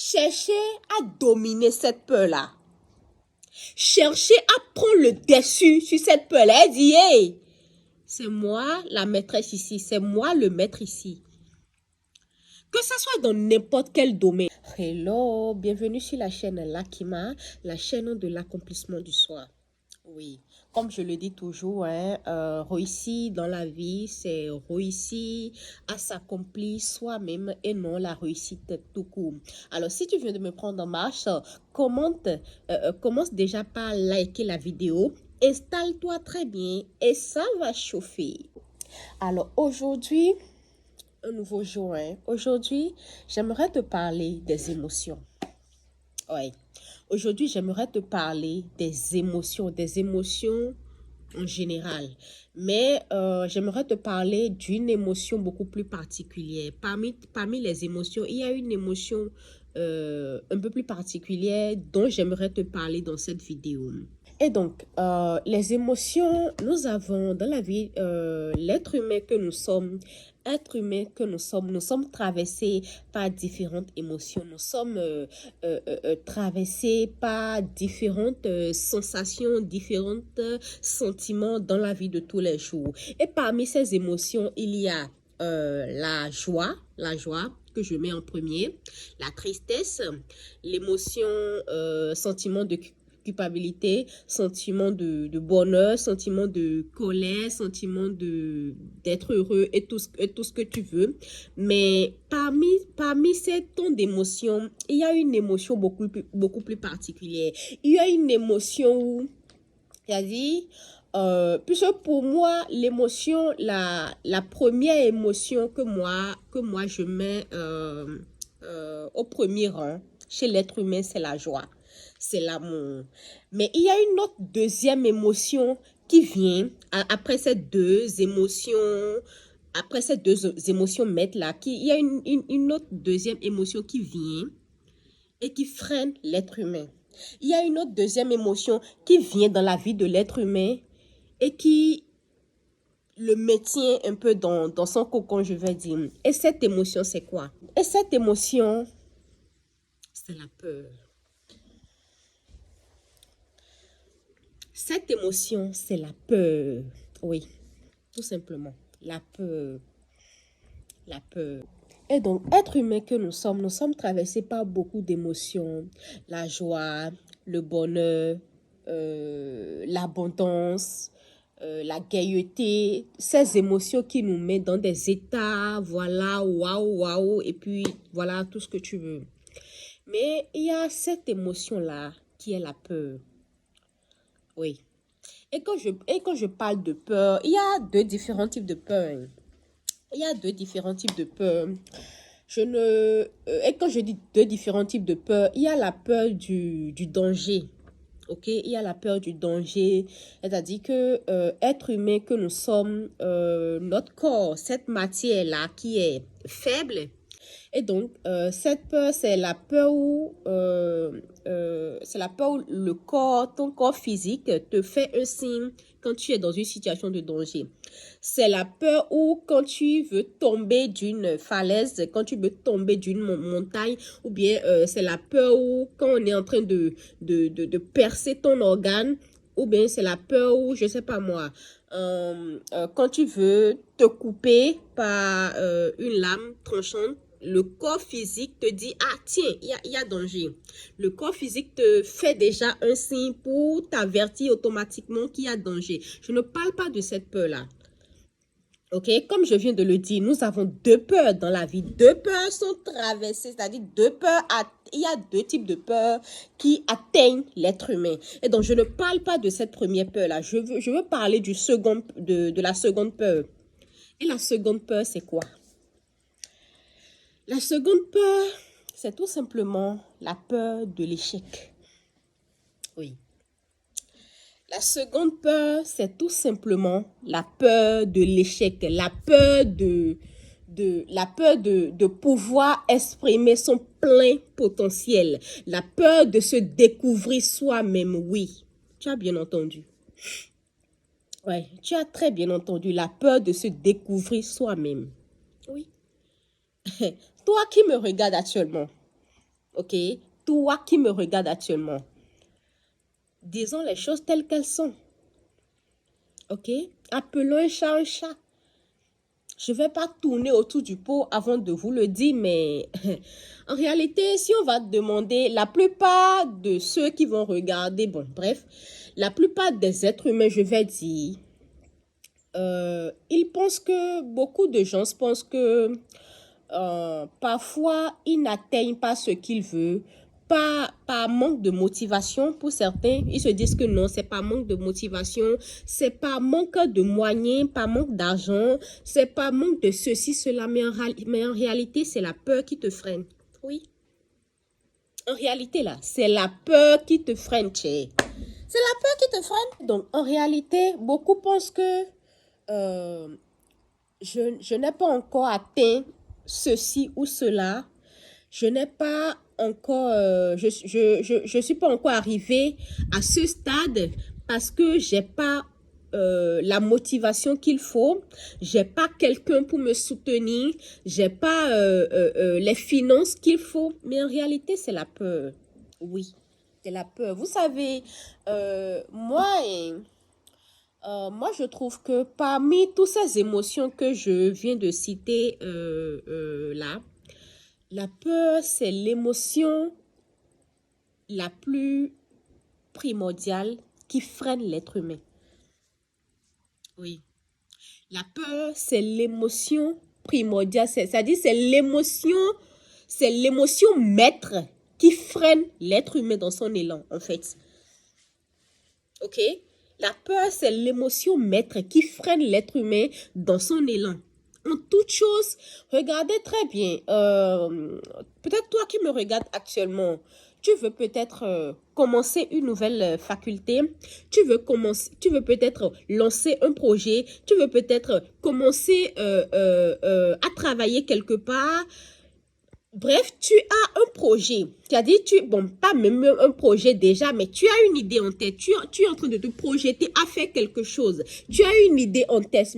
Cherchez à dominer cette peur-là. Cherchez à prendre le dessus sur cette peur-là. Elle dit, hey, c'est moi la maîtresse ici, c'est moi le maître ici. Que ce soit dans n'importe quel domaine. Hello, bienvenue sur la chaîne Lakima, la chaîne de l'accomplissement du soi. Oui, comme je le dis toujours, réussir dans la vie, c'est réussir à s'accomplir soi-même et non la réussite tout court. Alors, si tu viens de me prendre en marche, commence déjà par liker la vidéo, installe-toi très bien et ça va chauffer. Alors, aujourd'hui, un nouveau jour, Aujourd'hui, j'aimerais te parler des émotions. Ouais. Aujourd'hui, j'aimerais te parler des émotions en général. Mais j'aimerais te parler d'une émotion beaucoup plus particulière. Parmi les émotions, il y a une émotion un peu plus particulière dont j'aimerais te parler dans cette vidéo. Et donc, les émotions, nous avons dans la vie, l'être humain que nous sommes, nous sommes traversés par différentes émotions, nous sommes traversés par différentes sensations, différents sentiments dans la vie de tous les jours. Et parmi ces émotions, il y a la joie que je mets en premier, la tristesse, l'émotion, sentiment de culpabilité, sentiment de bonheur, sentiment de colère, sentiment d'être heureux et tout ce que tu veux. Mais parmi ces tons d'émotions, il y a une émotion beaucoup plus particulière. Il y a une émotion où, c'est-à-dire, puisque pour moi, l'émotion, la première émotion que moi je mets au premier rang chez l'être humain, c'est la joie. C'est l'amour. Mais il y a une autre deuxième émotion qui vient après ces deux émotions, là, il y a une autre deuxième émotion qui vient et qui freine l'être humain. Il y a une autre deuxième émotion qui vient dans la vie de l'être humain et qui le maintient un peu dans son cocon, je vais dire. Et cette émotion, c'est quoi? Et cette émotion, c'est la peur. Cette émotion, c'est la peur. Oui, tout simplement. La peur. La peur. Et donc, être humain que nous sommes traversés par beaucoup d'émotions. La joie, le bonheur, l'abondance, la gaieté. Ces émotions qui nous mettent dans des états, voilà, waouh, et puis voilà, tout ce que tu veux. Mais il y a cette émotion-là qui est la peur. Oui. Et quand je parle de peur, il y a deux différents types de peur. Il y a deux différents types de peur. Et quand je dis deux différents types de peur, il y a la peur du danger. Ok, il y a la peur du danger. C'est-à-dire que être humain que nous sommes, notre corps, cette matière-là qui est faible. Et donc, cette peur, c'est la peur où le corps, ton corps physique te fait un signe quand tu es dans une situation de danger. C'est la peur où quand tu veux tomber d'une falaise, quand tu veux tomber d'une montagne, ou bien c'est la peur où quand on est en train de percer ton organe, ou bien c'est la peur où, je sais pas moi, quand tu veux te couper par une lame tranchante, le corps physique te dit, ah tiens, il y a danger. Le corps physique te fait déjà un signe pour t'avertir automatiquement qu'il y a danger. Je ne parle pas de cette peur-là. Ok, comme je viens de le dire, nous avons deux peurs dans la vie. Deux peurs sont traversées, c'est-à-dire il y a deux types de peurs qui atteignent l'être humain. Et donc, je ne parle pas de cette première peur-là. Je veux parler de la seconde peur. Et la seconde peur, c'est quoi? La seconde peur, c'est tout simplement la peur de l'échec. Oui. La seconde peur, c'est tout simplement la peur de l'échec, la peur de pouvoir exprimer son plein potentiel, la peur de se découvrir soi-même. Oui, tu as bien entendu. Oui, tu as très bien entendu, la peur de se découvrir soi-même. Oui. Toi qui me regardes actuellement, ok? Toi qui me regardes actuellement, disons les choses telles qu'elles sont, ok? Appelons un chat un chat. Je ne vais pas tourner autour du pot avant de vous le dire, mais en réalité, si on va demander, la plupart de ceux qui vont regarder, bon, bref, la plupart des êtres humains, je vais dire, ils pensent que, beaucoup de gens pensent que parfois, ils n'atteignent pas ce qu'ils veulent, pas par manque de motivation pour certains. Ils se disent que non, c'est pas manque de motivation, c'est pas manque de moyens, pas manque d'argent, c'est pas manque de ceci, cela, mais en réalité, c'est la peur qui te freine. Oui. En réalité, là, c'est la peur qui te freine, Tché. C'est la peur qui te freine. Donc, en réalité, beaucoup pensent que je n'ai pas encore atteint ceci ou cela. Je n'ai pas encore, je suis pas encore arrivée à ce stade parce que j'ai pas la motivation qu'il faut, j'ai pas quelqu'un pour me soutenir, j'ai pas les finances qu'il faut. Mais en réalité, c'est la peur. Oui, c'est la peur. Vous savez, moi, je trouve que parmi toutes ces émotions que je viens de citer là, la peur, c'est l'émotion la plus primordiale qui freine l'être humain. Oui. La peur, c'est l'émotion primordiale, c'est-à-dire c'est l'émotion maître qui freine l'être humain dans son élan, en fait. OK? La peur, c'est l'émotion maître qui freine l'être humain dans son élan. En toute chose, regardez très bien. Peut-être toi qui me regardes actuellement, tu veux peut-être commencer une nouvelle faculté, tu veux peut-être lancer un projet, tu veux peut-être commencer à travailler quelque part. Bref, tu as un projet. C'est-à-dire, bon, pas même un projet déjà, mais tu as une idée en tête. Tu es en train de te projeter à faire quelque chose. Tu as une idée en tête.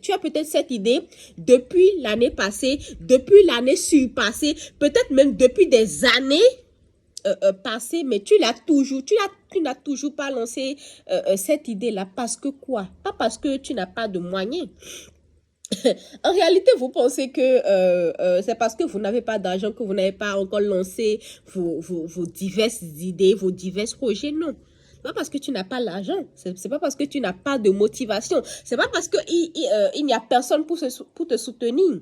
Tu as peut-être cette idée depuis l'année passée, depuis l'année surpassée, peut-être même depuis des années passées, mais tu n'as toujours pas lancé cette idée-là. Parce que quoi? Pas parce que tu n'as pas de moyens. En réalité, vous pensez que c'est parce que vous n'avez pas d'argent que vous n'avez pas encore lancé vos diverses idées, vos divers projets. Non. C'est pas parce que tu n'as pas l'argent. C'est pas parce que tu n'as pas de motivation. C'est pas parce qu'il n'y a personne pour te soutenir.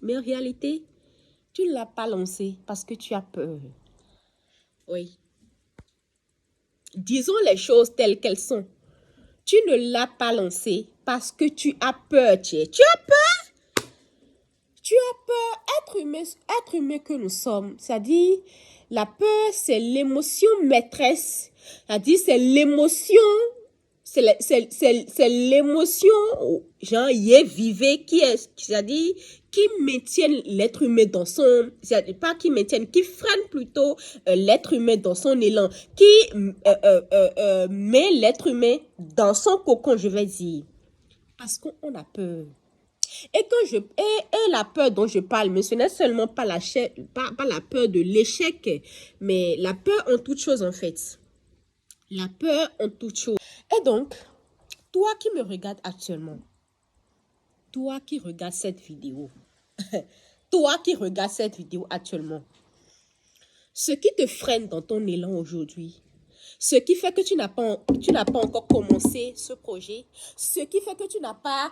Mais en réalité, tu ne l'as pas lancé parce que tu as peur. Oui. Disons les choses telles qu'elles sont. Tu ne l'as pas lancé parce que tu as peur. Tu as peur. Tu as peur, être humain que nous sommes. C'est-à-dire, la peur, c'est l'émotion maîtresse. C'est-à-dire, c'est l'émotion, c'est l'émotion, genre, y vivait, c'est-à-dire, qui maintiennent l'être humain dans son, c'est-à-dire, pas qui maintiennent, qui freine plutôt l'être humain dans son élan, qui met l'être humain dans son cocon, je vais dire. Parce qu'on a peur. Et la peur dont je parle, mais ce n'est seulement pas pas la peur de l'échec, mais la peur en toute chose en fait. La peur en toute chose. Et donc, toi qui me regardes actuellement, toi qui regardes cette vidéo, toi qui regardes cette vidéo actuellement, ce qui te freine dans ton élan aujourd'hui, ce qui fait que tu n'as pas encore commencé ce projet, ce qui fait que tu n'as pas,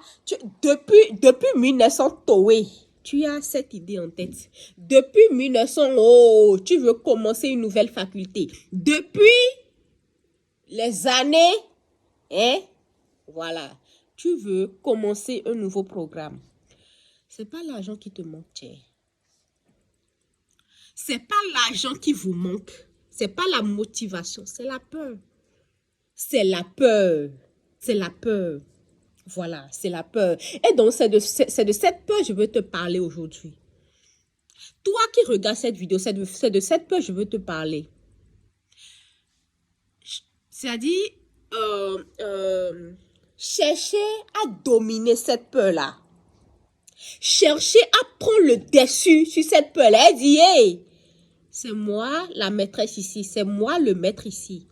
depuis 1900 Toé, tu as cette idée en tête. Depuis 1900, oh, tu veux commencer une nouvelle faculté. Depuis les années, hein, voilà, tu veux commencer un nouveau programme. C'est pas l'argent qui te manque, Tché. C'est pas l'argent qui vous manque. C'est pas la motivation, c'est la peur. C'est la peur. C'est la peur. Voilà, c'est la peur. Et donc, c'est de cette peur que je veux te parler aujourd'hui. Toi qui regardes cette vidéo, c'est de cette peur que je veux te parler. C'est-à-dire, chercher à dominer cette peur-là. Chercher à prendre le dessus sur cette peur-là. Elle dit, hey, C'est moi la maîtresse ici. C'est moi le maître ici.